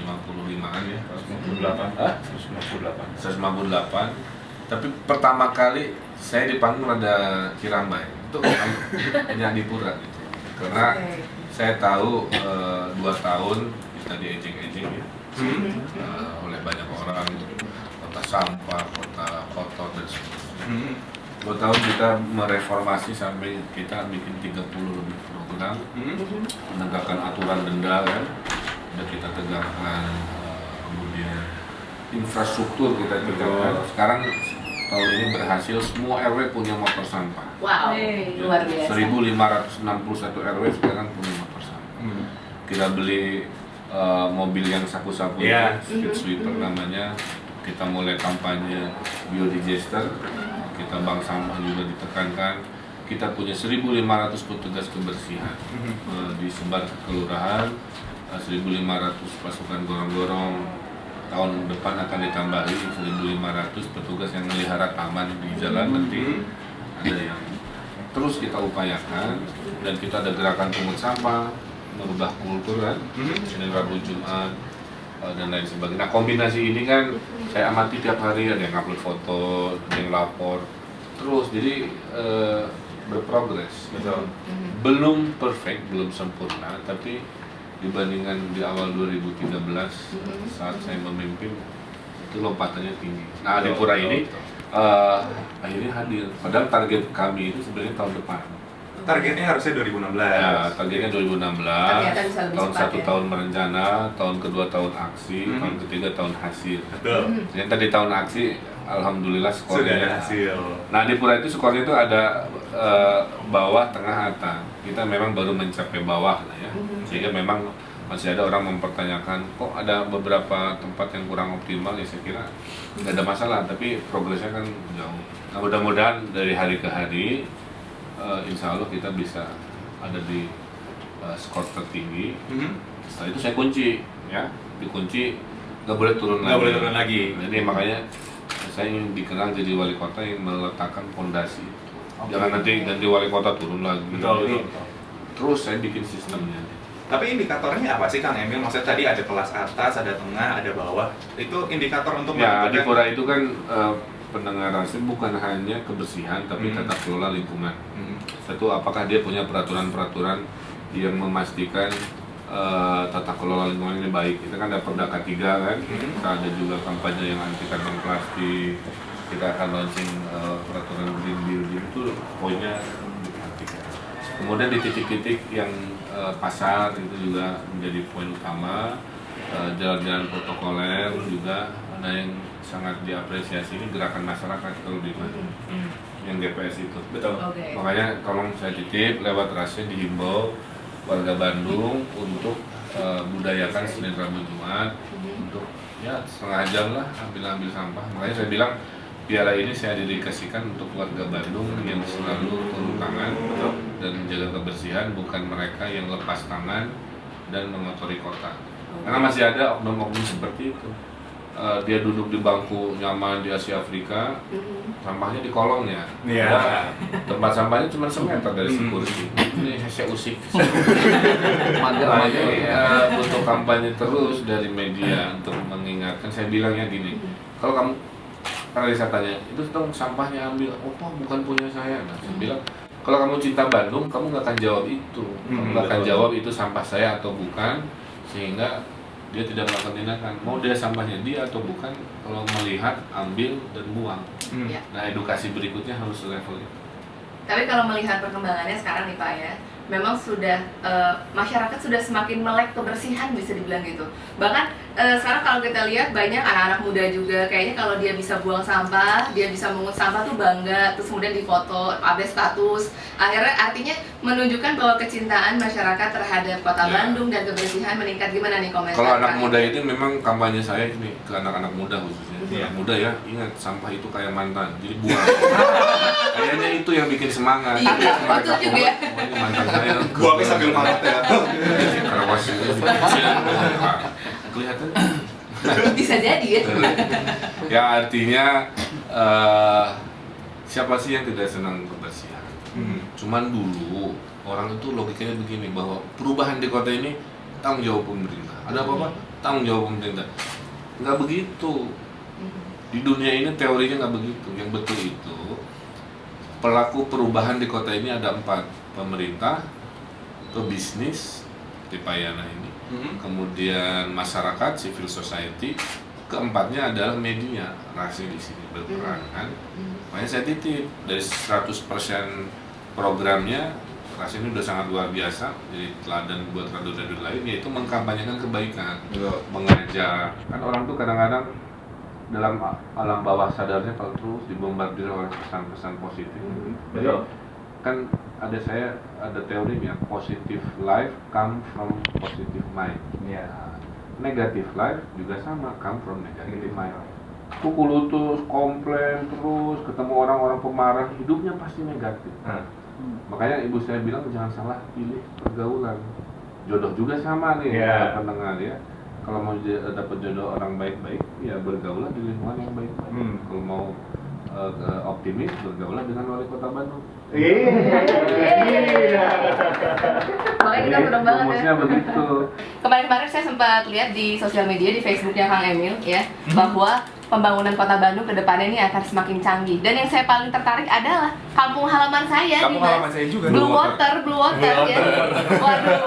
155-an ya. 158. 158. Tapi pertama kali saya dipanggil ada Kirambai itu penyanyi pura gitu. Karena saya tahu 2 tahun kita diejek-ejek ya. Oleh banyak orang, kota sampah, kota kotor dan sebagainya. 2 tahun kita mereformasi sampai kita bikin 30 lebih program, menegakkan aturan denda kan, udah kita tegakkan, kemudian infrastruktur kita tegakkan. Sekarang tahun ini berhasil semua RW punya motor sampah. Wow, luar biasa. 1561 RW sekarang punya motor sampah. Kita beli mobil yang sapu-sapu, street sweeper namanya. Kita mulai kampanye biodigester, kita bank sampah juga ditekankan. Kita punya 1.500 petugas kebersihan disebar ke kelurahan, 1.500 pasukan gorong-gorong. Tahun depan akan ditambahi 1.500 petugas yang melihara taman di jalan nanti. Ada yang terus kita upayakan, dan kita ada gerakan pungut sampah, merubah kultur kan, Senin, Rabu, Jumat, dan lain sebagainya. Nah, kombinasi ini kan saya amati tiap hari, ada yang upload foto, ada yang lapor terus, jadi berprogres. Betul. Belum perfect, belum sempurna, tapi dibandingkan di awal 2013 saat saya memimpin itu lompatannya tinggi. Nah, Adipura ini akhirnya hadir. Padahal target kami itu sebenarnya tahun depan. Targetnya harusnya 2016. Ya, targetnya 2016. Ternyata bisa lebih Tahun cepat, 1 ya? tahun merencana, tahun kedua tahun aksi, tahun ketiga tahun hasil. Betul. Ternyata di tahun aksi, alhamdulillah Sudah ada skornya. hasil. Nah, Adipura itu skornya itu ada bawah, tengah, atas. Kita memang baru mencapai bawah lah ya. Sehingga memang masih ada orang mempertanyakan, kok ada beberapa tempat yang kurang optimal. Ya saya kira nggak ada masalah, tapi progresnya kan jauh. Nah, mudah-mudahan dari hari ke hari, insya Allah kita bisa ada di skor tertinggi. Setelah itu saya kunci, ya, dikunci, nggak boleh turun Nggak boleh turun lagi. Jadi makanya saya ingin dikenal jadi wali kota yang meletakkan fondasi. Jangan nanti ganti wali kota turun lagi. Jadi, terus saya bikin sistemnya. Tapi indikatornya apa sih Kang Emil? Maksudnya tadi ada kelas atas, ada tengah, ada bawah. Itu indikator untuk Ya, menentukan- Adipura itu kan pendengar rahasia bukan hanya kebersihan, tapi tata kelola lingkungan. Satu, apakah dia punya peraturan-peraturan yang memastikan tata kelola lingkungan ini baik. Kita kan ada Perda K3 kan, kita ada juga kampanye yang anti kantong plastik. Kita akan launching peraturan Green Building, itu poinnya diperhatikan. Kemudian di titik-titik yang pasar itu juga menjadi poin utama. Jalan-jalan protokoler juga ada yang sangat diapresiasi, ini gerakan masyarakat kalau di yang GPS itu. Betul. Makanya tolong saya titip lewat rahasia dihimbau warga Bandung untuk budayakan Senin, Rabu, Jumat untuk ya setengah jam lah ambil sampah. Makanya saya bilang piala ini saya dedikasikan untuk warga Bandung yang selalu turun tangan dan menjaga kebersihan, bukan mereka yang lepas tangan dan mengotori kota. Karena masih ada oknum-oknum seperti itu. Dia duduk di bangku nyaman di Asia Afrika, sampahnya di kolongnya. Iya. Tempat sampahnya cuma semeter dari sekursi. Ini saya usik. Mager. Makanya butuh kampanye terus dari media untuk mengingatkan. Saya bilangnya gini, kalau kamu, karena saya tanya, itu dong sampahnya ambil, oh bukan punya saya. Nah, saya bilang, kalau kamu cinta Bandung, kamu nggak akan jawab itu. Kamu nggak akan jawab itu sampah saya atau bukan, sehingga dia tidak melakukan tindakan. Mau dia sampahnya dia atau bukan, kalau melihat, ambil, dan buang. Ya. Nah, edukasi berikutnya harus level itu. Tapi kalau melihat perkembangannya sekarang nih Pak ya, memang sudah masyarakat sudah semakin melek kebersihan, bisa dibilang gitu. Bahkan sekarang kalau kita lihat banyak anak-anak muda juga kayaknya kalau dia bisa buang sampah, dia bisa mengut sampah tuh bangga, terus kemudian difoto, update status. Akhirnya artinya menunjukkan bahwa kecintaan masyarakat terhadap kota Bandung dan kebersihan meningkat. Gimana nih komentar? Kalau anak Pak? muda itu memang kampanye saya ini ke anak-anak muda khususnya. Anak muda ya, ingat sampah itu kayak mantan, jadi buang. Kayaknya itu yang bikin semangat. Iya, Mereka betul juga. keluar, "Oh, ini mantan saya. Buangnya sambil marah ya. Karawas itu kelihatan. Bisa jadi ya. Ya artinya siapa sih yang tidak senang kebersihan? Cuman dulu orang itu logikanya begini, bahwa perubahan di kota ini tanggung jawab pemerintah. Ada apa-apa, tanggung jawab pemerintah. Nggak begitu. Di dunia ini teorinya nggak begitu. Yang betul itu pelaku perubahan di kota ini ada 4: pemerintah, pebisnis di Payana ini, kemudian masyarakat, civil society, keempatnya adalah media. Rasi di sini berperan kan. Makanya saya titip dari 100% programnya, Rasi ini udah sangat luar biasa, jadi teladan buat radio-radio lain, yaitu mengkampanyekan kebaikan, mengajak. Kan orang tuh kadang-kadang dalam alam bawah sadarnya kalau terus dibombardir oleh pesan-pesan positif. Jadi kan ada teorinya, positive life come from positive mind. Negative life juga sama, come from negative mind. Pukul lutut, komplain terus, ketemu orang-orang pemarah, hidupnya pasti negatif. Makanya ibu saya bilang jangan salah pilih pergaulan. Jodoh juga sama nih, pendengar ya. Kalau mau dapat jodoh orang baik-baik, ya bergaulah di lingkungan yang baik-baik. Kalau mau optimis, bergaulah dengan wali kota Bandung. Makanya kita seneng banget ya. Rumusnya begitu. Kemarin-kemarin saya sempat lihat di sosial media, di Facebooknya Kang Emil ya, bahwa pembangunan kota Bandung ke depannya ini akan semakin canggih. Dan yang saya paling tertarik adalah kampung halaman saya. Kampung halaman saya juga. Blue Water ya. Waduh,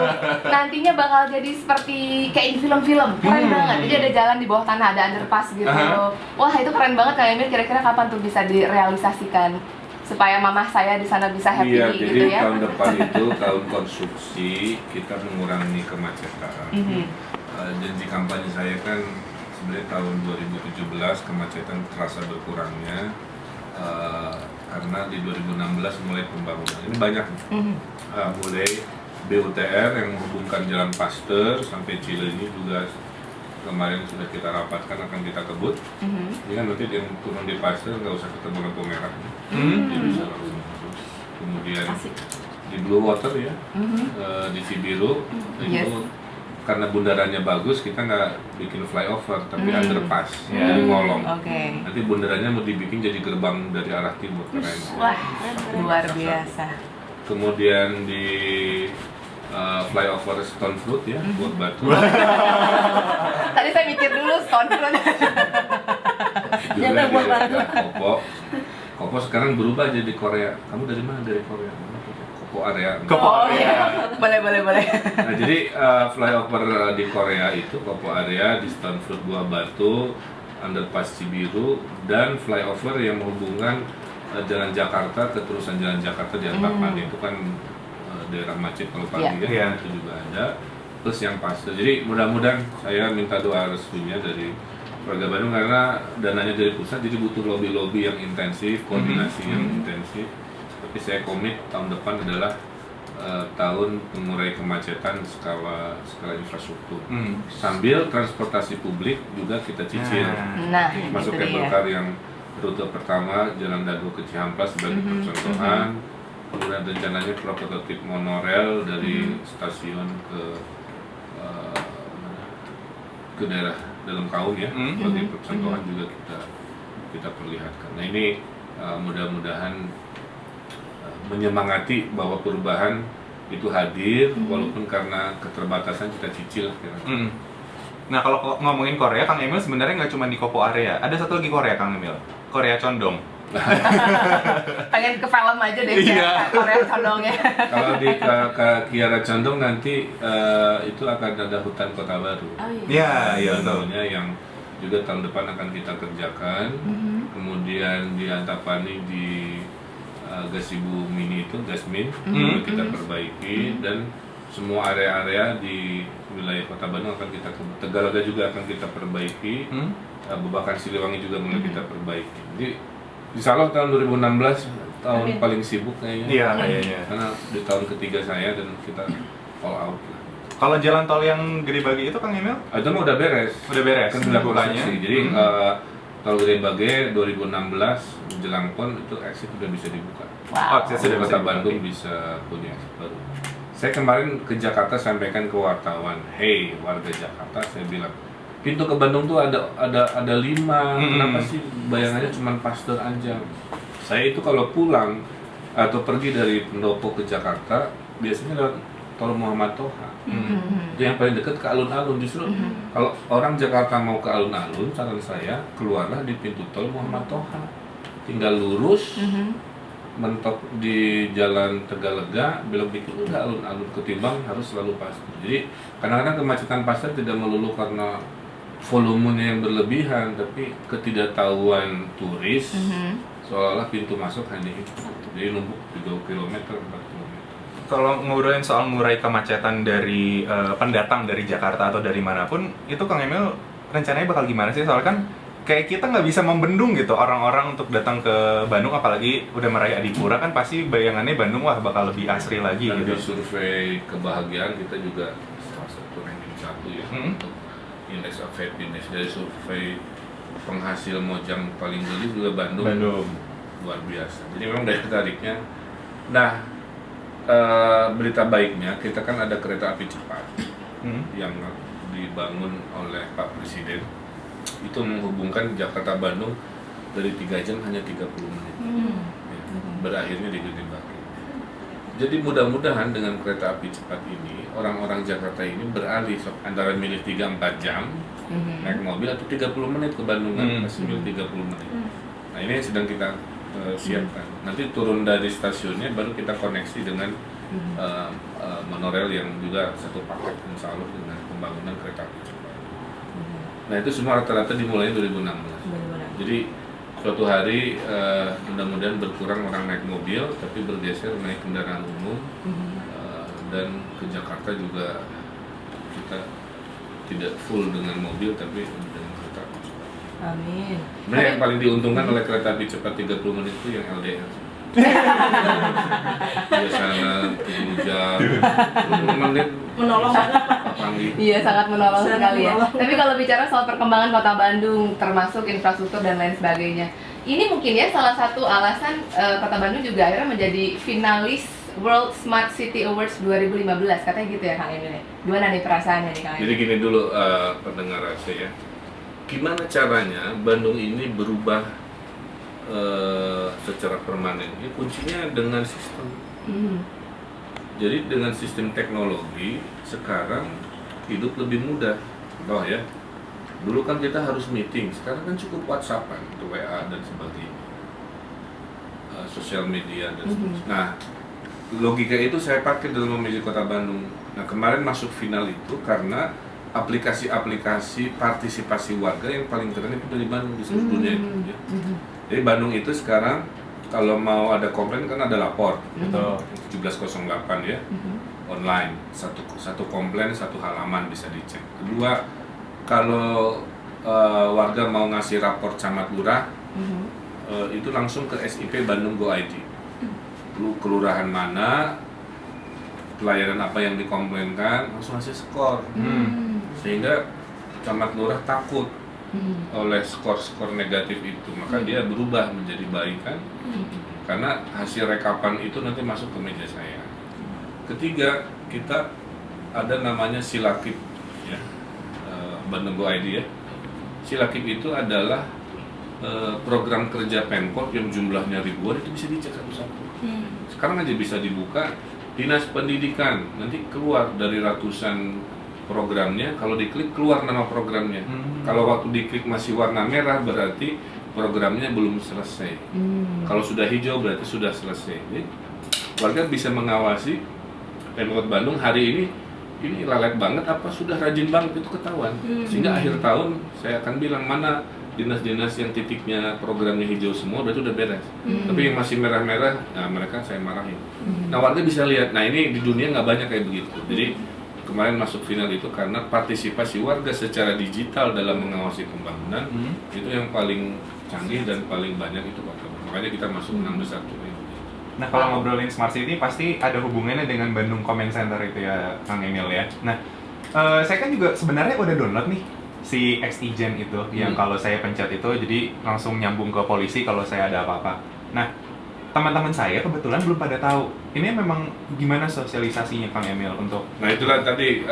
nantinya bakal jadi seperti kayak di film-film, keren banget. Jadi ada jalan di bawah tanah, ada underpass gitu. Wah, itu keren banget Kang Emil. Kira-kira kapan tuh bisa direalisasikan supaya mamah saya di sana bisa happy gitu jadi ya? tahun depan itu tahun konstruksi, kita mengurangi kemacetan. Janji kampanye saya kan sebenarnya tahun 2017 kemacetan terasa berkurangnya, karena di 2016 mulai pembangunan ini banyak, mulai BUTR yang menghubungkan Jalan Pasteur sampai Cileunyi juga kemarin sudah kita rapatkan, akan kita kebut. Ini kan nanti yang turun di Pasteur nggak usah ketemu lampu merah, jadi bisa langsung terus. Kemudian di Blue Water ya, di Cibiru itu karena bundarannya bagus, kita nggak bikin flyover tapi underpass, jadi ngolong. Nanti bundarannya mau dibikin jadi gerbang dari arah timur, keren. Wah, luar biasa. Kemudian di flyover Stone Fruit ya, buat batu. Tadi saya mikir dulu Stone Fruit. Juga di Kopo sekarang berubah jadi Korea. Kamu dari mana? Dari Korea. Kopo area. Boleh. Nah, jadi flyover di Korea itu Kopo area, di Stone Fruit Buah Batu, underpass Cibiru, dan flyover yang menghubungkan Jalan Jakarta ke terusan Jalan Jakarta di Antapani. Itu kan daerah macet kalau pagi itu juga ada, plus yang Pasteur. Jadi mudah-mudahan, saya minta doa restunya dari warga Bandung karena dananya dari pusat, jadi butuh lobby-lobby yang intensif, koordinasi yang intensif. Tapi saya komit tahun depan adalah tahun pengurai kemacetan skala infrastruktur. Sambil transportasi publik juga kita cicil. Masuk cable car yang rute pertama Jalan Dago ke Cihamplas sebagai percontohan. Kemudian rencananya prototip monorail dari stasiun ke daerah dalam kaum ya, sebagai percontohan juga kita perlihatkan. Nah ini mudah-mudahan menyemangati bahwa perubahan itu hadir, walaupun karena keterbatasan kita cicil. Nah kalau ngomongin Korea, Kang Emil sebenarnya nggak cuma di Kopo area, ada satu lagi Korea Kang Emil, Korea Condong. Pengen ke film aja deh ya, Korea Condongnya. Kalau di Kiara Condong nanti itu akan ada hutan kota baru. Iya, tentunya yang juga tahun depan akan kita kerjakan. Kemudian di Antapani di Gasibu Mini itu Gasmin kita perbaiki, dan semua area-area di wilayah kota Bandung akan kita Tegalaga juga akan kita perbaiki. Babakan Siliwangi juga mulai kita perbaiki. Jadi insya Allah tahun 2016 tahun paling sibuk kayaknya. Iya kayaknya. Karena di tahun ketiga saya dan kita all out lah. Kalau jalan tol yang Gede Bage itu Kang Emil? Itu mah udah beres. Udah beres. Kan sudah bukanya. Jadi tol Gede Bage 2016 menjelang PON itu exit udah bisa dibuka. Jadi kota Bandung bisa punya exit baru. Saya kemarin ke Jakarta sampaikan ke wartawan, hey warga Jakarta, saya bilang pintu ke Bandung tuh ada 5, kenapa sih bayangannya cuma Pasteur aja? Saya itu kalau pulang atau pergi dari Pendopo ke Jakarta biasanya lewat Tol Muhammad Toha. Itu yang paling dekat ke alun-alun. Justru kalau orang Jakarta mau ke alun-alun, saran saya keluarlah di pintu tol Muhammad Toha. Tinggal lurus, mentok di Jalan Tegalega, belok dikit udah alun-alun, ketimbang harus selalu Pasteur. Jadi kadang-kadang kemacetan Pasteur tidak melulu karena volumenya yang berlebihan, tapi ketidaktahuan turis seolah-olah pintu masuk hanya itu. Jadi numpuk 3 km, 4 km. Kalau ngobrolin soal ngurai kemacetan dari pendatang dari Jakarta atau dari manapun, itu Kang Emil rencananya bakal gimana sih? Soalnya kan kayak kita nggak bisa membendung gitu orang-orang untuk datang ke Bandung, apalagi udah meraih Adipura kan pasti bayangannya Bandung wah bakal lebih asri lagi Dan gitu. di survei kebahagiaan kita juga salah satu ranking 1 ya untuk indeks of happiness. Dari survei penghasil Mojang paling gede juga Bandung. Luar biasa. Jadi memang daya tariknya. Nah, berita baiknya kita kan ada kereta api cepat yang dibangun oleh Pak Presiden. Itu menghubungkan Jakarta Bandung dari 3 jam hanya 30 menit. Ya, berakhirnya di Gede Bage. Jadi mudah-mudahan dengan kereta api cepat ini orang-orang Jakarta ini beralih antara milih 3-4 jam naik mobil atau 30 menit ke Bandung kan masih milih 30 menit. Nah, ini yang sedang kita siapkan. Nanti turun dari stasiunnya baru kita koneksi dengan monorail yang juga satu paket insya Allah dengan pembangunan kereta api cepat. Nah, itu semua rata-rata dimulai 2016. Jadi suatu hari mudah-mudahan berkurang orang naik mobil, tapi bergeser naik kendaraan umum, dan ke Jakarta juga kita tidak full dengan mobil, tapi dengan kereta api cepat. Amin. Nah, yang paling diuntungkan oleh kereta api cepat 30 menit itu yang LDR. Biasanya 7 jam, 10 menit Menolong banget, Pak. panggil. Iya, sangat menolong Sangat sekali ya. menolong. Tapi kalau bicara soal perkembangan Kota Bandung, termasuk infrastruktur dan lain sebagainya, ini mungkin ya salah satu alasan Kota Bandung juga akhirnya menjadi finalis World Smart City Awards 2015, katanya gitu ya Kang Emil. Gimana nih perasaannya nih Kang Jadi Emil? gini dulu pendengar saya, gimana caranya Bandung ini berubah secara permanen? Ya, kuncinya dengan sistem. Jadi dengan sistem teknologi sekarang hidup lebih mudah, toh ya. Dulu kan kita harus meeting, sekarang kan cukup WhatsAppan, atau WA dan sebagainya, sosial media dan sebagainya. Nah, logika itu saya pakai dalam memilih Kota Bandung. Nah, kemarin masuk final itu karena aplikasi-aplikasi partisipasi warga yang paling keren itu dari Bandung di seluruh dunia itu. Ya. Jadi Bandung itu sekarang kalau mau ada komplain kan ada lapor, Betul. 1708 ya, online. Satu komplain, satu halaman bisa dicek. Kedua, kalau warga mau ngasih rapor camat lurah, itu langsung ke SIP Bandung Go ID. Kelurahan mana, pelayanan apa yang dikomplainkan, langsung ngasih skor. Sehingga camat lurah takut oleh skor-skor negatif itu, maka dia berubah menjadi baik kan, karena hasil rekapan itu nanti masuk ke meja saya. Ketiga, kita ada namanya Silakip ya, Bandung Go ID ya. Silakip itu adalah program kerja Pemkot yang jumlahnya ribuan, itu bisa dicek satu-satu. Sekarang aja bisa dibuka, Dinas Pendidikan nanti keluar dari ratusan programnya, kalau diklik keluar nama programnya. Kalau waktu diklik masih warna merah berarti programnya belum selesai. Kalau sudah hijau berarti sudah selesai. Jadi, warga bisa mengawasi Pemkot Bandung hari ini lalet banget apa sudah rajin banget, itu ketahuan. Sehingga akhir tahun saya akan bilang mana dinas-dinas yang titiknya programnya hijau semua berarti udah beres. Tapi yang masih merah-merah, nah mereka saya marahin. Nah, warga bisa lihat. Nah, ini di dunia nggak banyak kayak begitu. Jadi kemarin masuk final itu karena partisipasi warga secara digital dalam mengawasi pembangunan itu yang paling canggih dan paling banyak itu Kota Bandung. Makanya kita masuk 6 besar tuh. Nah, kalau ngobrolin Smart City pasti ada hubungannya dengan Bandung Comment Center itu ya Kang Emil ya. Nah, saya kan juga sebenarnya udah download nih si X-Ijen itu yang kalau saya pencet itu jadi langsung nyambung ke polisi kalau saya ada apa-apa. Nah, teman-teman saya kebetulan belum pada tahu. Ini memang gimana sosialisasinya Kang Emil untuk. Nah, itulah tadi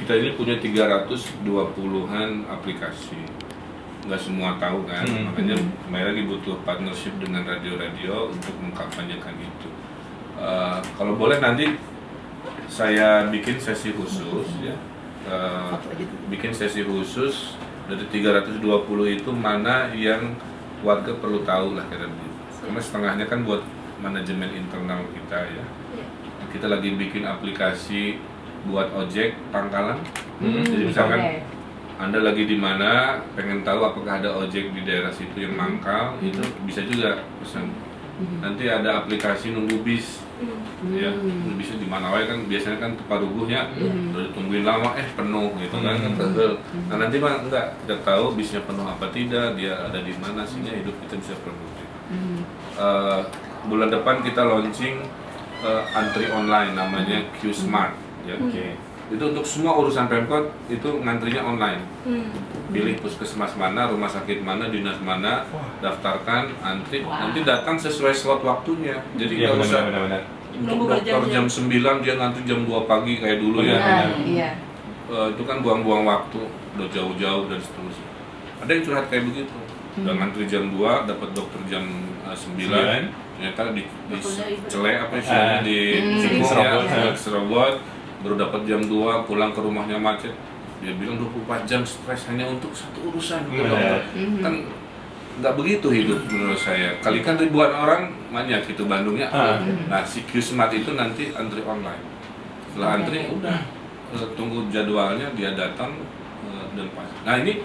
kita ini punya 320-an aplikasi. Nggak semua tahu kan, makanya kembali lagi butuh partnership dengan radio-radio untuk mengkampanyekan itu. Kalau boleh nanti saya bikin sesi khusus ya. Bikin sesi khusus dari 320 itu mana yang warga perlu tahu lah kira begitu. Karena setengahnya kan buat manajemen internal kita ya. Kita lagi bikin aplikasi buat ojek pangkalan. Jadi misalkan Anda lagi di mana, pengen tahu apakah ada ojek di daerah situ yang mangkal, itu bisa juga pesan. Nanti ada aplikasi nunggu bis, ya nunggu bisnya di mana wae kan biasanya kan Teparuguhnya udah ditungguin lama, penuh gitu kan, Nah nanti mah enggak, kita tahu bisnya penuh apa tidak, dia ada di mana sehingga hidup kita bisa produktif. Bulan depan kita launching antri online namanya Q-Smart, ya. Itu untuk semua urusan Pemkot itu ngantrinya online. Pilih puskesmas mana, rumah sakit mana, dinas mana, daftarkan, antri, nanti datang sesuai slot waktunya. Jadi nggak usah untuk dokter jam 9 dia ngantri jam 2 pagi kayak dulu ya. Itu kan buang-buang waktu, udah jauh-jauh dan seterusnya. Ada yang curhat kayak begitu. Udah ngantri jam 2, dapat dokter jam 9, ternyata di Cele apa istilahnya di Serobot, baru dapat jam 2, pulang ke rumahnya macet. Dia bilang 24 jam stres hanya untuk satu urusan. Kan nggak begitu hidup menurut saya. Kali kan ribuan orang banyak itu Bandungnya. Nah si Q-Smart itu nanti antri online. Setelah antri udah tunggu jadwalnya, dia datang dan pas. Nah ini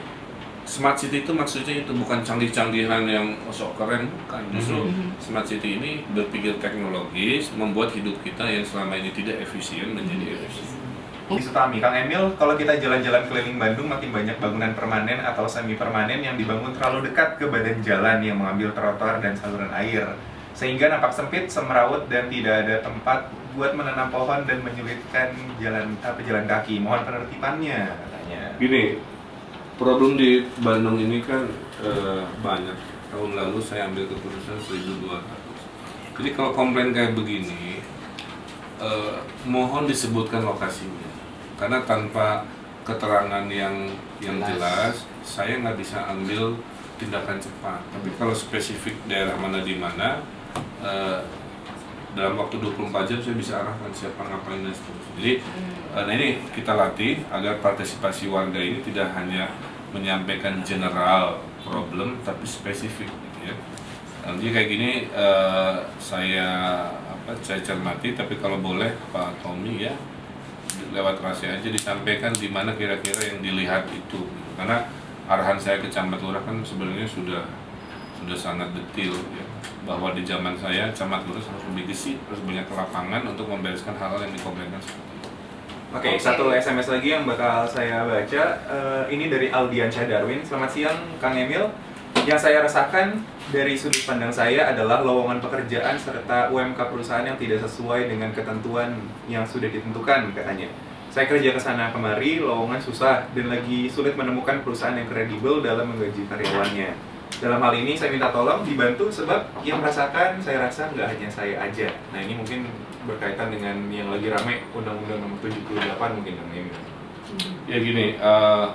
Smart City itu maksudnya itu bukan canggih-canggihan yang sok keren, bukan. Justru Smart City ini berpikir teknologis, membuat hidup kita yang selama ini tidak efisien menjadi efisien. Di Sutami, Kang Emil, kalau kita jalan-jalan keliling Bandung makin banyak bangunan permanen atau semi permanen yang dibangun terlalu dekat ke badan jalan yang mengambil trotoar dan saluran air, sehingga nampak sempit, semrawut dan tidak ada tempat buat menanam pohon dan menyulitkan jalan kaki. Mohon penertibannya, katanya. Gini, problem di Bandung ini kan banyak. Tahun lalu saya ambil keputusan 1.200. Jadi kalau komplain kayak begini, mohon disebutkan lokasinya. Karena tanpa keterangan yang jelas, saya nggak bisa ambil tindakan cepat. Tapi kalau spesifik daerah mana di mana, dalam waktu 24 jam saya bisa arahkan siapa ngapain dan seterusnya. Jadi nah ini kita latih agar partisipasi warga ini tidak hanya menyampaikan general problem tapi spesifik gitu ya. Nanti kayak gini saya cermati, tapi kalau boleh Pak Tommy ya lewat rahasia aja disampaikan di mana kira-kira yang dilihat itu. Karena arahan saya ke Camat Lurah kan sebenarnya sudah sangat detail ya, bahwa di zaman saya Camat Lurah harus lebih gesit, harus banyak ke lapangan untuk membereskan hal-hal yang dikomplainkan seperti itu. Oke, satu SMS lagi yang bakal saya baca, ini dari Aldiansyah Darwin. Selamat siang Kang Emil. Yang saya rasakan dari sudut pandang saya adalah lowongan pekerjaan serta UMK perusahaan yang tidak sesuai dengan ketentuan yang sudah ditentukan, katanya. Saya kerja ke sana kemari, lowongan susah dan lagi sulit menemukan perusahaan yang kredibel dalam menggaji karyawannya. Dalam hal ini saya minta tolong dibantu sebab yang merasakan saya rasa nggak hanya saya aja. Nah ini mungkin berkaitan dengan yang lagi rame Undang-Undang Nomor 78 mungkin Kang Emil. Ya gini,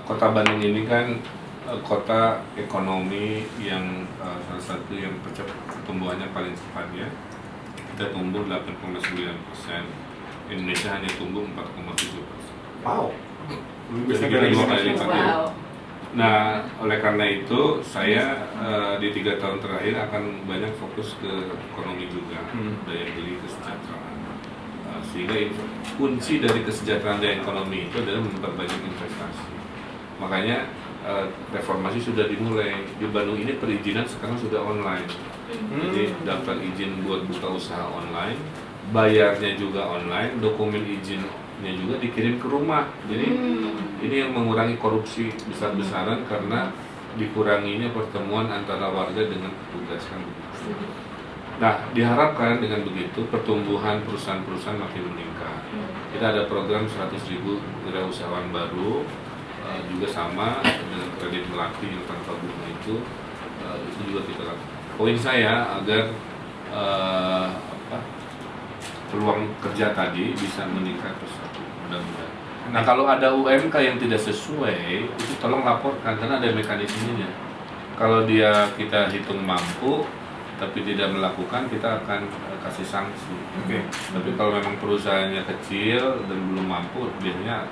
kota Bandung ini kan kota ekonomi yang salah satu yang pertumbuhannya paling cepat ya. Kita tumbuh 8,9%, Indonesia hanya tumbuh 4,7%. Wow. Lebih 2 kali lipat ya. Nah, oleh karena itu saya di 3 tahun terakhir akan banyak fokus ke ekonomi juga, daya beli, kesejahteraan. Sehingga kunci dari kesejahteraan dan ekonomi itu adalah memperbanyak investasi. Makanya reformasi sudah dimulai di Bandung ini. Perizinan sekarang sudah online, jadi daftar izin buat buka usaha online, bayarnya juga online, dokumen izinnya juga dikirim ke rumah. Jadi ini yang mengurangi korupsi besar-besaran karena dikuranginya pertemuan antara warga dengan petugas kan. Nah, diharapkan dengan begitu pertumbuhan perusahaan-perusahaan makin meningkat. Kita ada program 100.000 wirausahawan baru. Juga sama dengan kredit melati yang tanpa bunga itu juga kita lakukan. Poin saya agar peluang kerja tadi bisa meningkat bersatu, mudah-mudahan. Nah kalau ada UMK yang tidak sesuai itu tolong laporkan karena ada mekanismenya. Kalau dia kita hitung mampu, tapi tidak melakukan, kita akan kasih sanksi. Oke. Tapi kalau memang perusahaannya kecil dan belum mampu, biasanya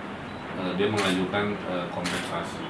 dia mengajukan kompensasi.